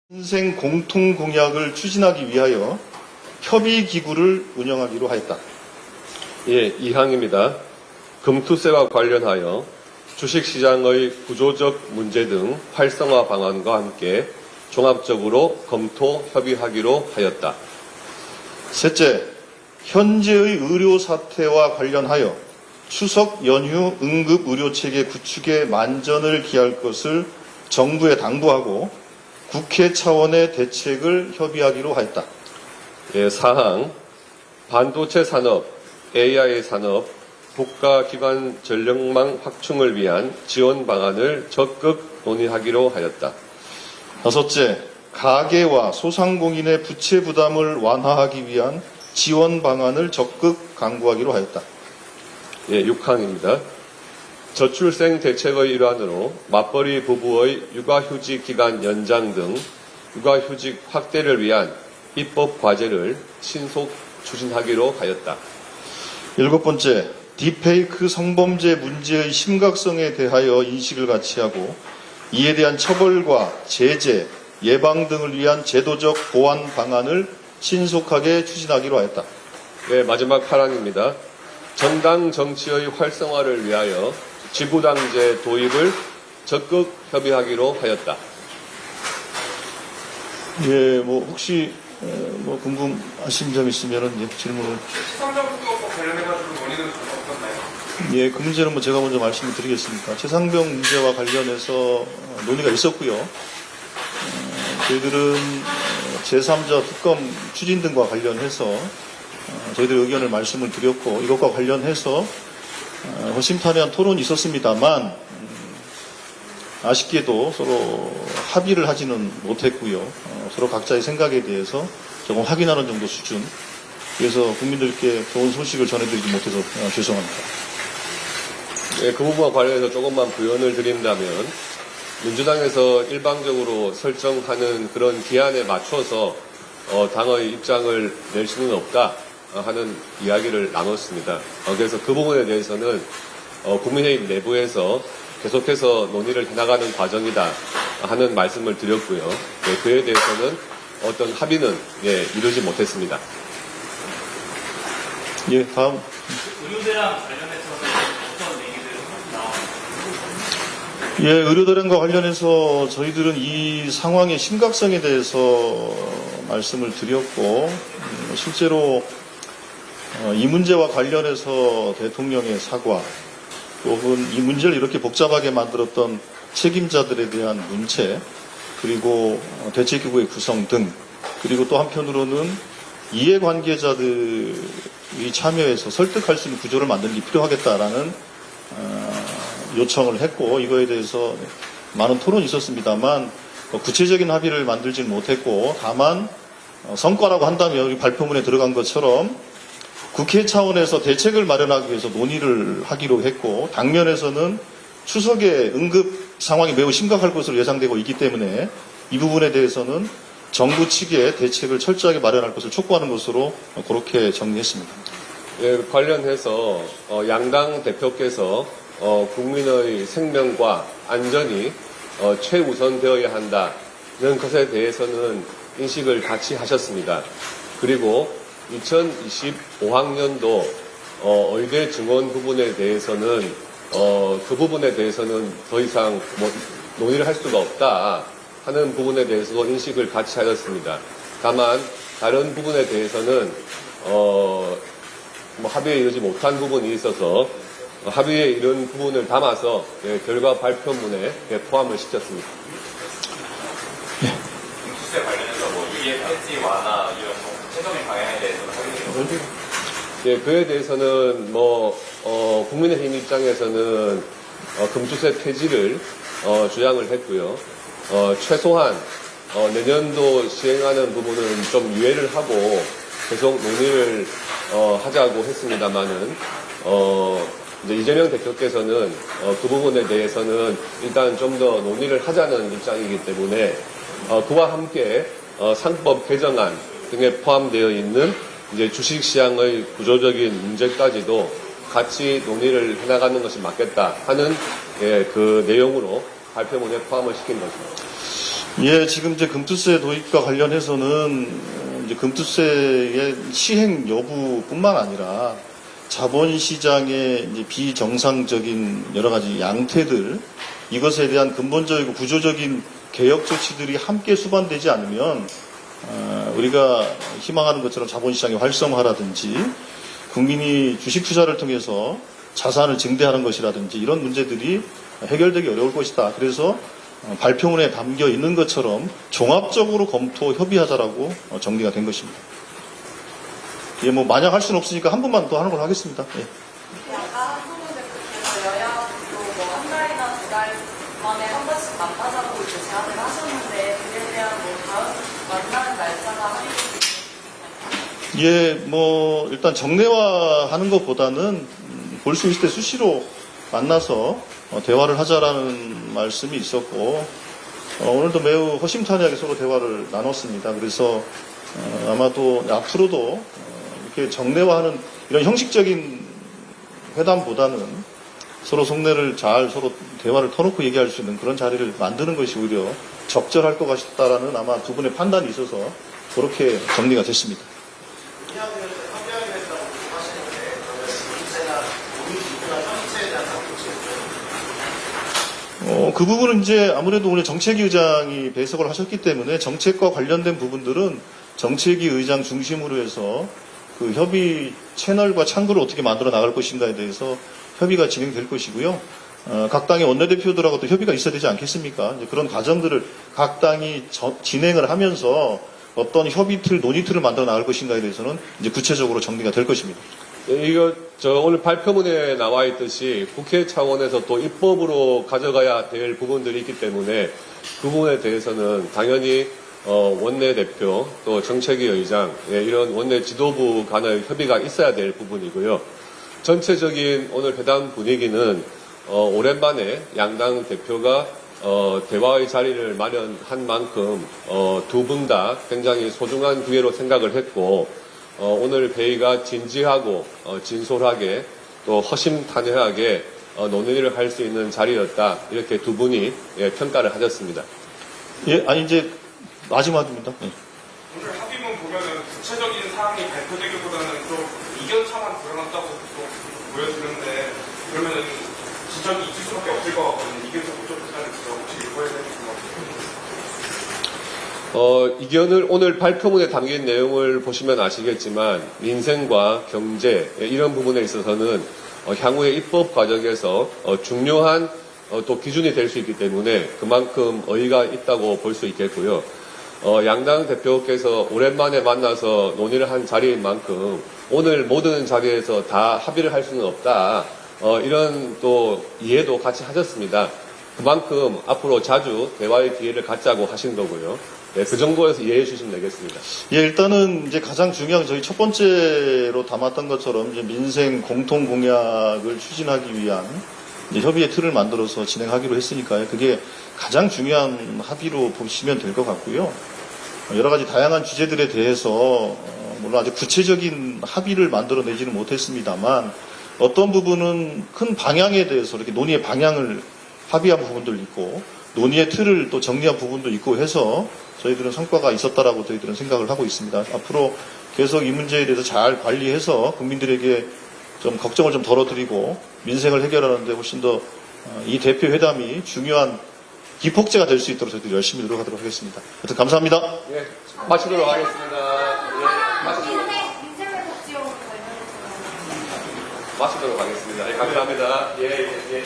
민생 공통 공약을 추진하기 위하여 협의기구를 운영하기로 하였다. 예, 2항입니다. 금투세와 관련하여 주식시장의 구조적 문제 등 활성화 방안과 함께 종합적으로 검토 협의하기로 하였다. 셋째, 현재의 의료 사태와 관련하여 추석 연휴 응급 의료체계 구축에 만전을 기할 것을 정부에 당부하고 국회 차원의 대책을 협의하기로 하였다. 예, 4항 반도체 산업, AI 산업, 국가기관 전력망 확충을 위한 지원 방안을 적극 논의하기로 하였다. 다섯째, 가계와 소상공인의 부채 부담을 완화하기 위한 지원 방안을 적극 강구하기로 하였다. 예, 6항입니다. 저출생 대책의 일환으로 맞벌이 부부의 육아휴직 기간 연장 등 육아휴직 확대를 위한 입법 과제를 신속 추진하기로 하였다. 일곱 번째, 딥페이크 성범죄 문제의 심각성에 대하여 인식을 같이 하고 이에 대한 처벌과 제재, 예방 등을 위한 제도적 보완 방안을 신속하게 추진하기로 하였다. 네, 마지막 8항입니다. 정당 정치의 활성화를 위하여 지구당제 도입을 적극 협의하기로 하였다. 예, 혹시 궁금하신 점 있으면 질문을. 최상병특검법 관련해가지고 논의는 어떻나요? 예, 그 문제는 제가 먼저 말씀을 드리겠습니다. 최상병 문제와 관련해서 논의가 있었고요. 저희들은 제3자 특검 추진 등과 관련해서 저희들 의견을 말씀을 드렸고 이것과 관련해서 허심탄회한 토론이 있었습니다만 아쉽게도 서로 합의를 하지는 못했고요. 서로 각자의 생각에 대해서 조금 확인하는 정도 수준. 그래서 국민들께 좋은 소식을 전해드리지 못해서 죄송합니다. 네, 그 부분과 관련해서 조금만 부연을 드린다면 민주당에서 일방적으로 설정하는 그런 기한에 맞춰서 당의 입장을 낼 수는 없다 하는 이야기를 나눴습니다. 그래서 그 부분에 대해서는 국민의힘 내부에서 계속해서 논의를 해나가는 과정이다 하는 말씀을 드렸고요. 네, 그에 대해서는 어떤 합의는 이루지 못했습니다. 예, 다음. 의료대랑 관련해서는 어떤 얘기들 나왔나요? 예, 의료대란과 관련해서 저희들은 이 상황의 심각성에 대해서 말씀을 드렸고 실제로 이 문제와 관련해서 대통령의 사과 혹은 이 문제를 이렇게 복잡하게 만들었던 책임자들에 대한 문체 그리고 대책기구의 구성 등 그리고 또 한편으로는 이해관계자들이 참여해서 설득할 수 있는 구조를 만드는 게 필요하겠다라는 요청을 했고 이거에 대해서 많은 토론이 있었습니다만 구체적인 합의를 만들지는 못했고 다만 성과라고 한다면 우리 발표문에 들어간 것처럼 국회 차원에서 대책을 마련하기 위해서 논의를 하기로 했고 당면에서는 추석에 응급 상황이 매우 심각할 것으로 예상되고 있기 때문에 이 부분에 대해서는 정부 측의 대책을 철저하게 마련할 것을 촉구하는 것으로 그렇게 정리했습니다. 예, 관련해서 양당 대표께서 국민의 생명과 안전이 최우선되어야 한다는 것에 대해서는 인식을 같이 하셨습니다. 그리고 2025학년도 의대 증원 부분에 대해서는 그 부분에 대해서는 더 이상 논의를 할 수가 없다 하는 부분에 대해서도 인식을 같이 하셨습니다. 다만 다른 부분에 대해서는 합의에 이르지 못한 부분이 있어서 합의에 이른 부분을 담아서 결과 발표문에 포함을 시켰습니다. 금투세 관련해서 위에 폐지 완화 이런 최종의 방향에 대해서는 확인이 예, 그에 대해서는 국민의힘 입장에서는 금투세 폐지를 주장을 했고요. 최소한 내년도 시행하는 부분은 좀 유예를 하고 계속 논의를 하자고 했습니다만은 이제 이재명 대표께서는 그 부분에 대해서는 일단 좀 더 논의를 하자는 입장이기 때문에 그와 함께 상법 개정안 등에 포함되어 있는 이제 주식시장의 구조적인 문제까지도 같이 논의를 해나가는 것이 맞겠다 하는 그 내용으로 발표문에 포함을 시킨 것입니다. 예, 지금 이제 금투세 도입과 관련해서는 이제 금투세의 시행 여부뿐만 아니라 자본시장의 이제 비정상적인 여러 가지 양태들, 이것에 대한 근본적이고 구조적인 개혁 조치들이 함께 수반되지 않으면 우리가 희망하는 것처럼 자본시장의 활성화라든지 국민이 주식 투자를 통해서 자산을 증대하는 것이라든지 이런 문제들이 해결되기 어려울 것이다. 그래서 발표문에 담겨 있는 것처럼 종합적으로 검토 협의하자라고 정리가 된 것입니다. 예, 뭐 마냥 할 수는 없으니까 한 번만 더 하는 걸로 하겠습니다. 예. 아까 한국은 대표께서 여야도 뭐 한 달이나 두 달 만에 한 번씩 만나자고 이제 제안을 하셨는데 그에 대한 뭐 다음 만나는 날짜가 합의되지 예, 뭐 일단 정례화하는 것보다는 볼 수 있을 때 수시로 만나서 대화를 하자라는 말씀이 있었고 오늘도 매우 허심탄회하게 서로 대화를 나눴습니다. 그래서 아마도 앞으로도 이렇게 정례화하는 이런 형식적인 회담보다는 서로 속내를 잘 서로 대화를 터놓고 얘기할 수 있는 그런 자리를 만드는 것이 오히려 적절할 것 같다라는 아마 두 분의 판단이 있어서 그렇게 정리가 됐습니다. 그 부분은 이제 아무래도 오늘 정책위 의장이 배석을 하셨기 때문에 정책과 관련된 부분들은 정책위 의장 중심으로 해서 그 협의 채널과 창구를 어떻게 만들어 나갈 것인가에 대해서 협의가 진행될 것이고요. 각 당의 원내대표들하고도 협의가 있어야 되지 않겠습니까? 이제 그런 과정들을 각 당이 진행을 하면서 어떤 협의 틀, 논의 틀을 만들어 나갈 것인가에 대해서는 이제 구체적으로 정리가 될 것입니다. 이거 오늘 발표문에 나와 있듯이 국회 차원에서 또 입법으로 가져가야 될 부분들이 있기 때문에 그 부분에 대해서는 당연히 원내대표 또 정책위 의장 이런 원내 지도부 간의 협의가 있어야 될 부분이고요. 전체적인 오늘 회담 분위기는 오랜만에 양당 대표가 대화의 자리를 마련한 만큼 두 분 다 굉장히 소중한 기회로 생각을 했고 오늘 회의가 진지하고 진솔하게 또 허심탄회하게 논의를 할 수 있는 자리였다. 이렇게 두 분이 평가를 하셨습니다. 예, 아니 이제 마지막입니다. 예. 오늘 합의문 보면은 구체적인 사항이 발표되기보다는 좀 이견차만 드러났다고 또 보여지는데 그러면은 지적이 있을 수밖에 없을 것 같거든요. 이견차 부족하다는 지적 혹시 읽어야 되는 것 같아요. 이견을 오늘 발표문에 담긴 내용을 보시면 아시겠지만 민생과 경제 이런 부분에 있어서는 향후의 입법 과정에서 중요한 또 기준이 될 수 있기 때문에 그만큼 의의가 있다고 볼 수 있겠고요. 양당 대표께서 오랜만에 만나서 논의를 한 자리인 만큼 오늘 모든 자리에서 다 합의를 할 수는 없다. 이런 또 이해도 같이 하셨습니다. 그만큼 앞으로 자주 대화의 기회를 갖자고 하신 거고요. 네, 그 정도에서 이해해 주시면 되겠습니다. 예, 일단은 이제 가장 중요한 저희 첫 번째로 담았던 것처럼 이제 민생 공통 공약을 추진하기 위한 이제 협의의 틀을 만들어서 진행하기로 했으니까요. 그게 가장 중요한 합의로 보시면 될 것 같고요. 여러 가지 다양한 주제들에 대해서 물론 아주 구체적인 합의를 만들어내지는 못했습니다만 어떤 부분은 큰 방향에 대해서 이렇게 논의의 방향을 합의한 부분도 있고 논의의 틀을 또 정리한 부분도 있고 해서 저희들은 성과가 있었다라고 저희들은 생각을 하고 있습니다. 앞으로 계속 이 문제에 대해서 잘 관리해서 국민들에게 좀 걱정을 좀 덜어드리고 민생을 해결하는데 훨씬 더 이 대표 회담이 중요한 기폭제가 될 수 있도록 저희들이 열심히 노력하도록 하겠습니다. 하여튼 감사합니다. 예, 마치도록 하겠습니다. 민생의 복지용으로 관련해서 마치도록 하겠습니다. 예, 감사합니다. 예, 예, 예.